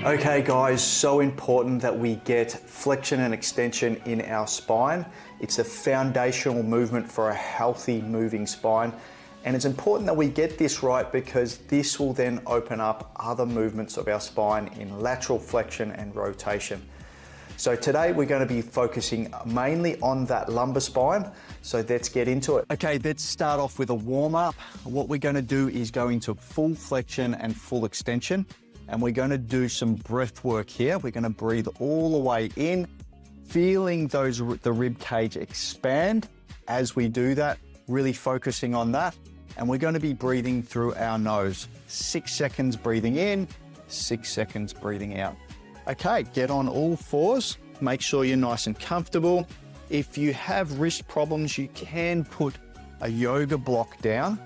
Okay guys, so important that we get flexion and extension in our spine. It's a foundational movement for a healthy moving spine. And it's important that we get this right because this will then open up other movements of our spine in lateral flexion and rotation. So today we're going to be focusing mainly on that lumbar spine. So let's get into it. Okay, let's start off with a warm up. What we're going to do is go into full flexion and full extension. And we're going to do some breath work here. We're going to breathe all the way in, feeling the rib cage expand as we do that, really focusing on that. And we're going to be breathing through our nose. 6 seconds breathing in, 6 seconds breathing out. Okay, get on all fours. Make sure you're nice and comfortable. If you have wrist problems, you can put a yoga block down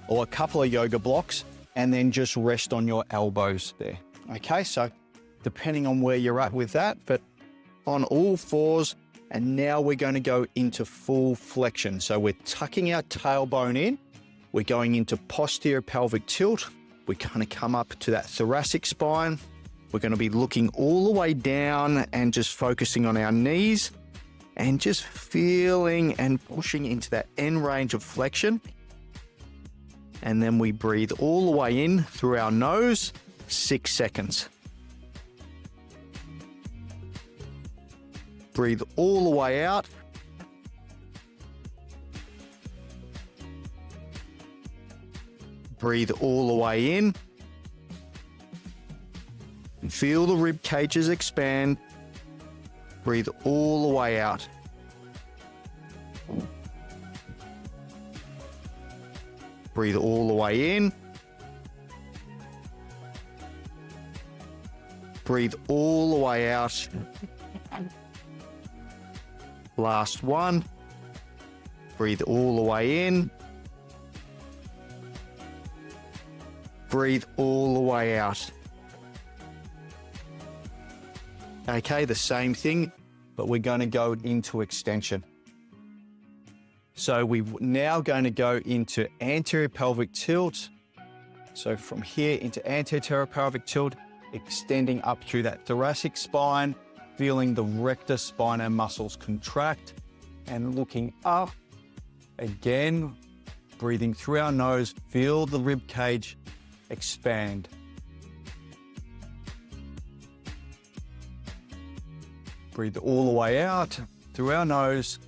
or a couple of yoga blocks and then just rest on your elbows there. Okay, so depending on where you're at with that, but on all fours. And now we're going to go into full flexion. So we're tucking our tailbone in. We're going into posterior pelvic tilt. We're going to come up to that thoracic spine. We're going to be looking all the way down and just focusing on our knees and just feeling and pushing into that end range of flexion. And then we breathe all the way in through our nose, 6 seconds. Breathe all the way out. Breathe all the way in. And feel the rib cages expand. Breathe all the way out. Breathe all the way in. Breathe all the way out. Last one. Breathe all the way in. Breathe all the way out. Okay, the same thing, but we're going to go into extension. So we're now going to go into anterior pelvic tilt. So from here into anterior pelvic tilt, extending up through that thoracic spine, feeling the rectus spinae muscles contract and looking up. Again, breathing through our nose, feel the rib cage expand. Breathe all the way out through our nose.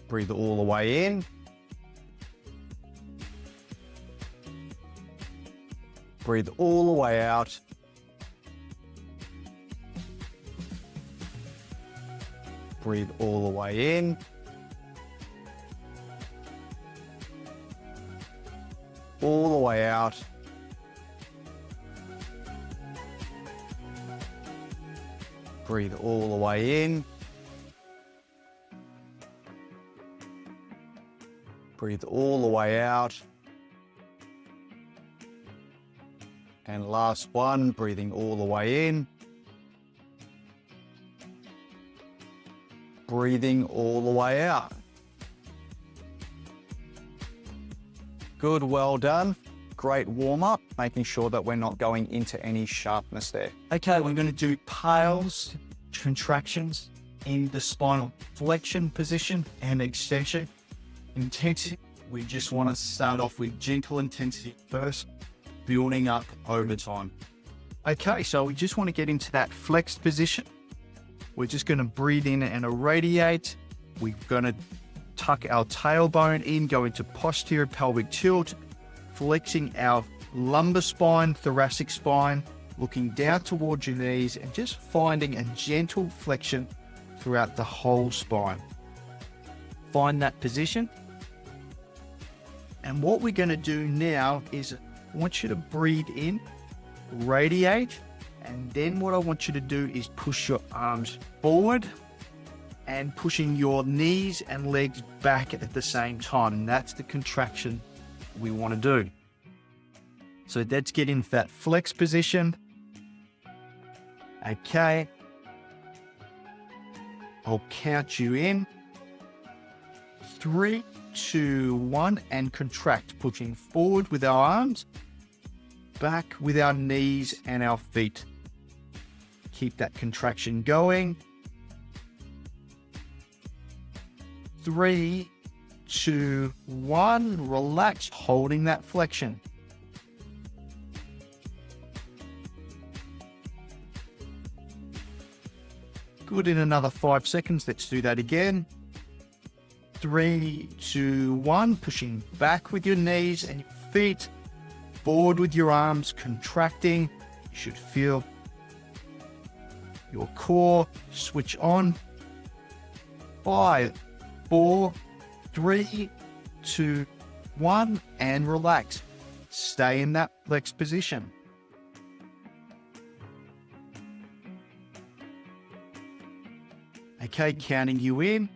Breathe all the way in. Breathe all the way out. Breathe all the way in. All the way out. Breathe all the way in. Breathe all the way out. And last one, breathing all the way in. Breathing all the way out. Good, well done. Great warm up, making sure that we're not going into any sharpness there. Okay, we're going to do PAILs, contractions in the spinal flexion position and extension. Intensity, we just want to start off with gentle intensity first, building up over time. Okay, so we just want to get into that flexed position. We're just going to breathe in and irradiate. We're going to tuck our tailbone in, go into posterior pelvic tilt, flexing our lumbar spine, thoracic spine, looking down towards your knees and just finding a gentle flexion throughout the whole spine. Find that position. And what we're going to do now is I want you to breathe in, radiate, and then what I want you to do is push your arms forward and pushing your knees and legs back at the same time. And that's the contraction we want to do. So let's get into that flex position. Okay. I'll count you in. 3, 2, 1, and contract, pushing forward with our arms, back with our knees and our feet. Keep that contraction going. 3, 2, 1, relax, holding that flexion. Good, in another 5 seconds, let's do that again. 3, 2, 1, pushing back with your knees and your feet, forward with your arms, contracting. You should feel your core switch on. 5, 4, 3, 2, 1, and relax. Stay in that flex position. Okay, counting you in.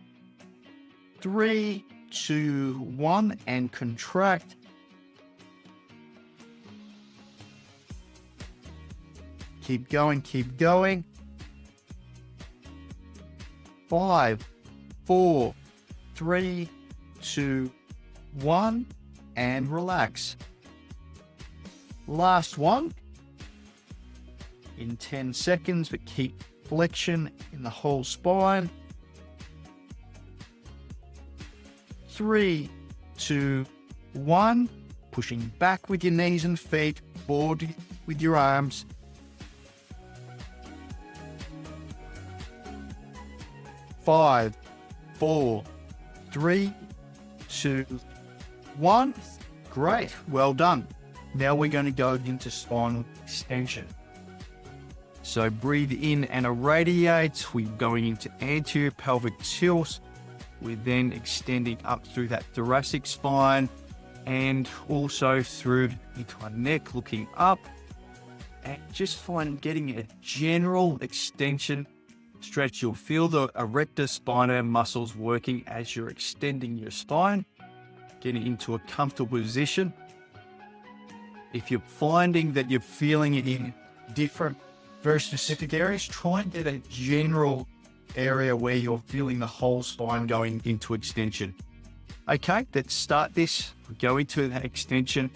3, 2, 1, and contract. Keep going, keep going. 5, 4, 3, 2, 1, and relax. Last one. In 10 seconds, but keep flexion in the whole spine. 3, 2, 1, pushing back with your knees and feet, forward with your arms. 5, 4, 3, 2, 1. Great, well done. Now we're going to go into spinal extension. So breathe in and irradiate. We're going into anterior pelvic tilt. We're then extending up through that thoracic spine and also through into our neck, looking up, and just find getting a general extension stretch. You'll feel the erector spinae muscles working as you're extending your spine, getting into a comfortable position. If you're finding that you're feeling it in different, very specific areas, try and get a general area where you're feeling the whole spine going into extension. Okay, let's start this. We're going to that extension.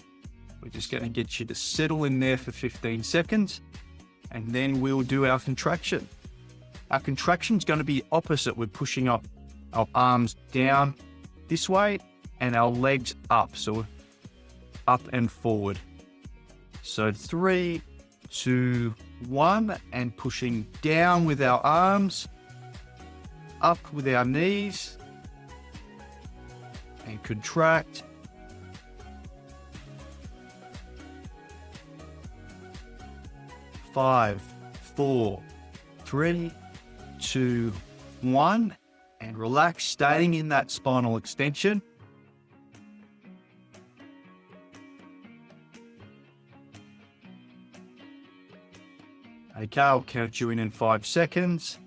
We're just going to get you to settle in there for 15 seconds, and then we'll do our contraction. Our contraction is going to be opposite. We're pushing up our arms down this way and our legs up. So up and forward. So 3, 2, 1, and pushing down with our arms, up with our knees, and contract. Five, 4, 3, 2, 1, and relax, staying in that spinal extension. Okay, I'll count you in 5 seconds.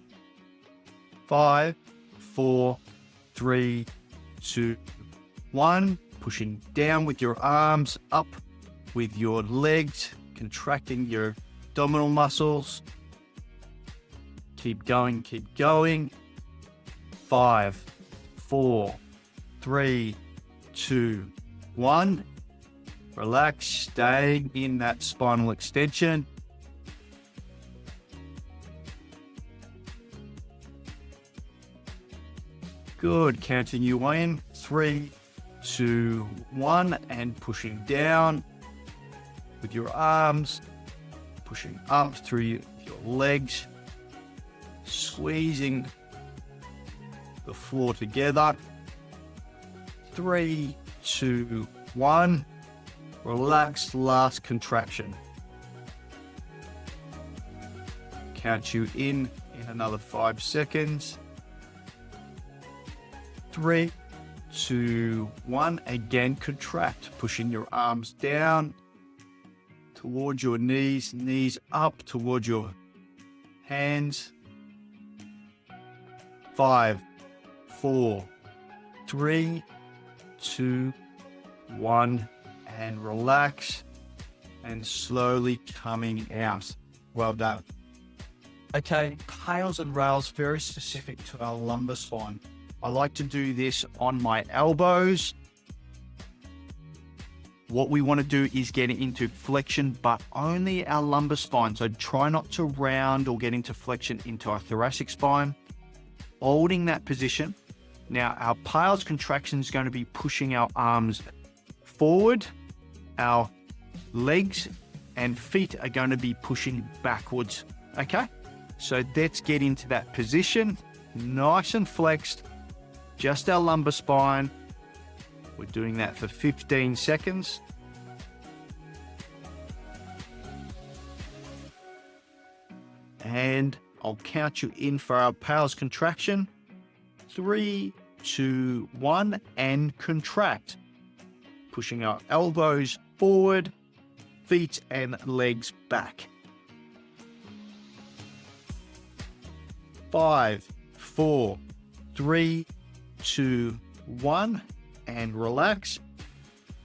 5, 4, 3, 2, 1. Pushing down with your arms, up with your legs, contracting your abdominal muscles. Keep going, keep going. 5, 4, 3, 2, 1. Relax, staying in that spinal extension. Good, counting you in. 3, 2, 1, and pushing down with your arms, pushing up through your legs, squeezing the floor together. 3, 2, 1. Relax, last contraction. Count you in another 5 seconds. 3, 2, 1. Again, contract, pushing your arms down towards your knees, knees up towards your hands. 5, 4, 3, 2, 1, and relax and slowly coming out. Well done. Okay, PAILs and RAILs, very specific to our lumbar spine. I like to do this on my elbows. What we want to do is get into flexion, but only our lumbar spine. So try not to round or get into flexion into our thoracic spine. Holding that position. Now our PAILs contraction is going to be pushing our arms forward. Our legs and feet are going to be pushing backwards. Okay? So let's get into that position. Nice and flexed. Just our lumbar spine. We're doing that for 15 seconds. And I'll count you in for our PAILs contraction. 3, 2, 1, and contract. Pushing our elbows forward, feet and legs back. 5, 4, 3, 2, 1, and relax.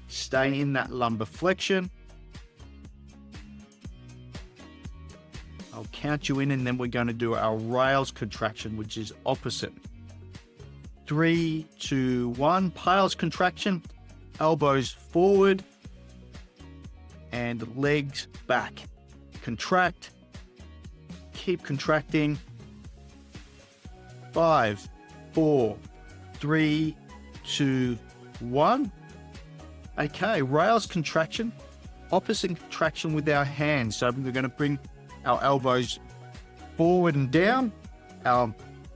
Stay in that lumbar flexion. I'll count you in and then we're going to do our rails contraction, which is opposite. 3, 2, 1, PAILs contraction, elbows forward and legs back. Contract, keep contracting. 5, 4, 3, 2, 1. Okay, rails contraction, opposite contraction with our hands. So we're going to bring our elbows forward and down. Our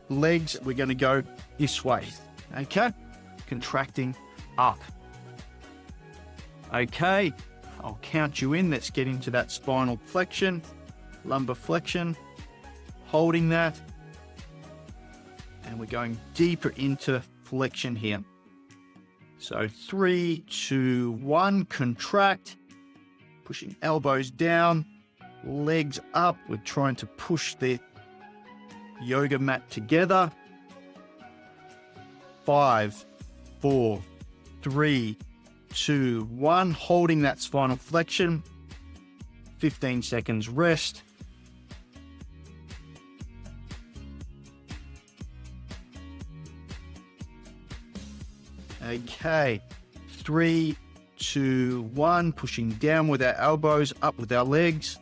legs, we're going to go this way. Okay, contracting up. Okay, I'll count you in. Let's get into that spinal flexion, lumbar flexion, holding that. And we're going deeper into flexion here. So 3, 2, 1, contract, pushing elbows down, legs up. We're trying to push the yoga mat together. 5, 4, 3, 2, 1, holding that spinal flexion. 15 seconds rest. Okay, 3, 2, 1, pushing down with our elbows, up with our legs.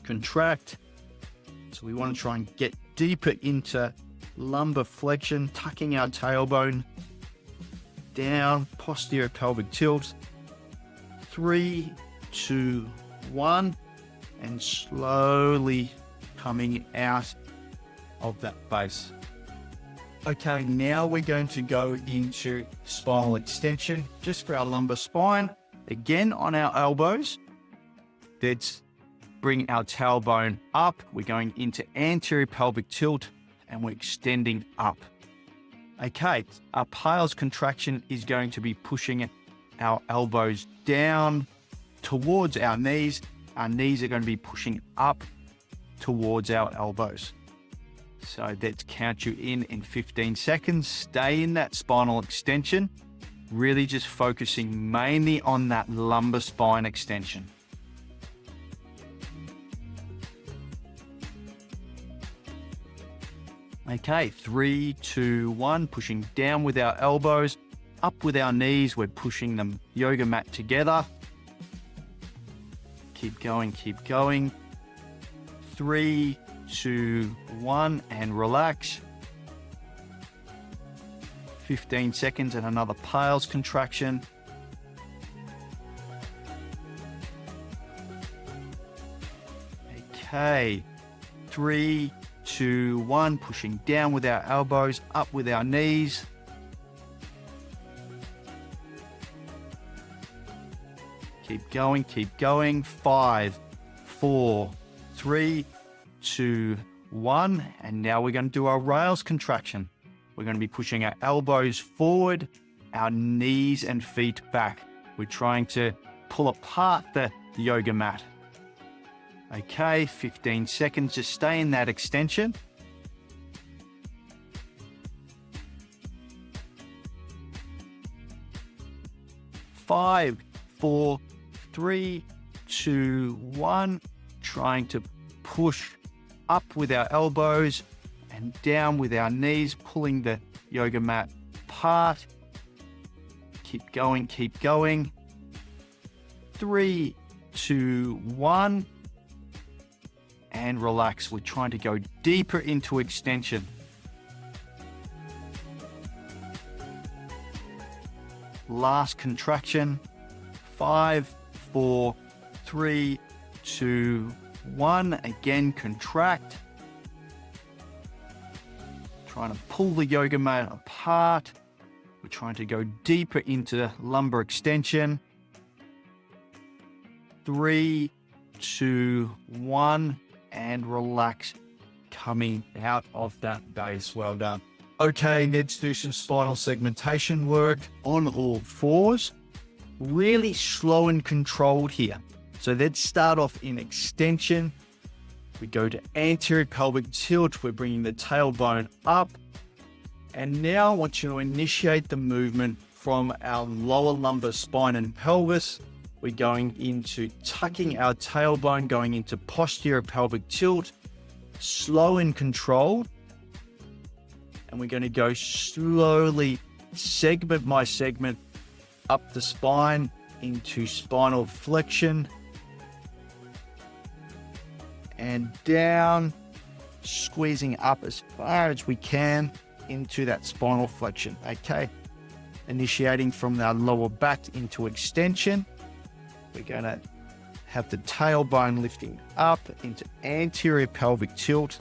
Contract. So we want to try and get deeper into lumbar flexion, tucking our tailbone down, posterior pelvic tilt. 3, 2, 1, and slowly coming out of that base. Okay, now we're going to go into spinal extension, just for our lumbar spine. Again, on our elbows, let's bring our tailbone up. We're going into anterior pelvic tilt and we're extending up. Okay, our PAILs contraction is going to be pushing our elbows down towards our knees. Our knees are going to be pushing up towards our elbows. So let's count you in 15 seconds. Stay in that spinal extension, really just focusing mainly on that lumbar spine extension. Okay, 3, 2, 1, pushing down with our elbows, up with our knees. We're pushing the yoga mat together. Keep going, keep going. 3, 2, 1, and relax. 15 seconds and another PAILs contraction. Okay, 3, 2, 1, pushing down with our elbows, up with our knees. Keep going, keep going. 5, 4, 3, 2, 1, and now we're going to do our rails contraction. We're going to be pushing our elbows forward, our knees and feet back. We're trying to pull apart the yoga mat. Okay, 15 seconds, just stay in that extension. Five, 4, 3, 2, 1, trying to push up with our elbows and down with our knees, pulling the yoga mat apart. Keep going, keep going. 3, 2, 1. And relax. We're trying to go deeper into extension. Last contraction. 5, 4, 3, 2, 1. Again, contract. Trying to pull the yoga mat apart. We're trying to go deeper into lumbar extension. 3, 2, 1, and relax, coming out of that base. Well done. Okay, let's do some spinal segmentation work on all fours. Really slow and controlled here. So let's start off in extension. We go to anterior pelvic tilt. We're bringing the tailbone up. And now I want you to initiate the movement from our lower lumbar spine and pelvis. We're going into tucking our tailbone, going into posterior pelvic tilt, slow and controlled. And we're going to go slowly, segment by segment, up the spine into spinal flexion and down, squeezing up as far as we can into that spinal flexion. Okay, initiating from our lower back into extension. We're going to have the tailbone lifting up into anterior pelvic tilt,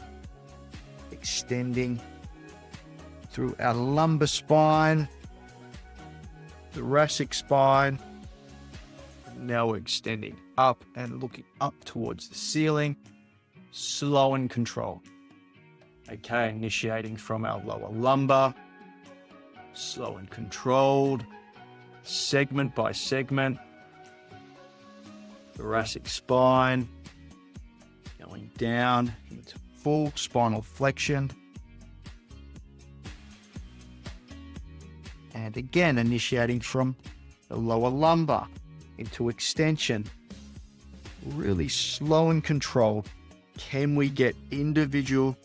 extending through our lumbar spine, thoracic spine. Now we're extending up and looking up towards the ceiling, slow and controlled. Okay, initiating from our lower lumbar, slow and controlled, segment by segment, thoracic spine, going down into full spinal flexion. And again, initiating from the lower lumbar into extension. Really slow and controlled. Can we get individual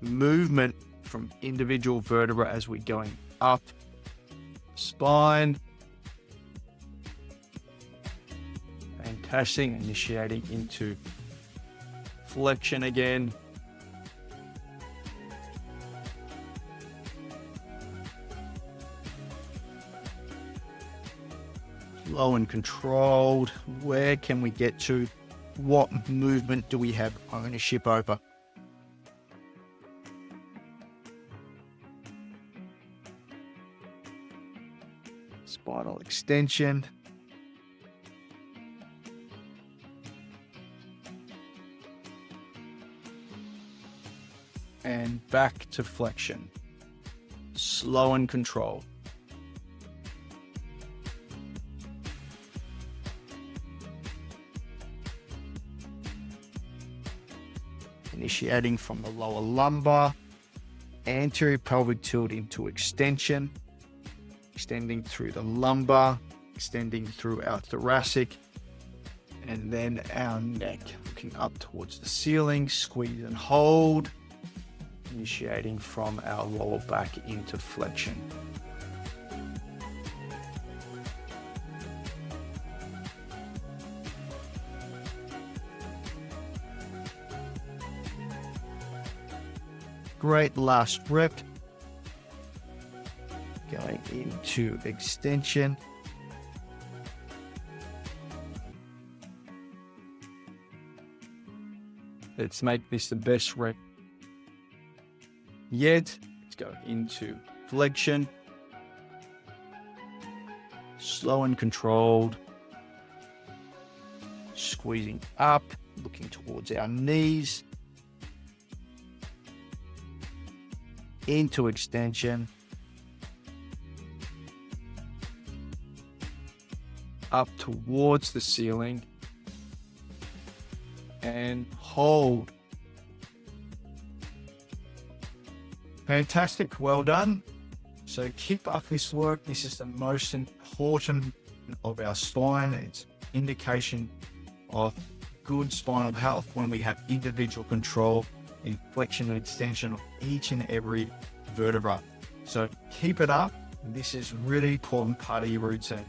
movement from individual vertebrae as we're going up spine? Fantastic. Initiating into flexion again. Slow and controlled. Where can we get to? What movement do we have ownership over? Spinal extension. And back to flexion. Slow and controlled. Initiating from the lower lumbar, anterior pelvic tilt into extension, extending through the lumbar, extending through our thoracic, and then our neck, looking up towards the ceiling, squeeze and hold, initiating from our lower back into flexion. Great, last rep. Going into extension. Let's make this the best rep yet. Let's go into flexion. Slow and controlled. Squeezing up, looking towards our knees. Into extension, up towards the ceiling, and hold. Fantastic, well done. So keep up this work. This is the most important of our spine. It's indication of good spinal health when we have individual control in flexion and extension of each and every vertebra. So keep it up. This is really important part of your routine.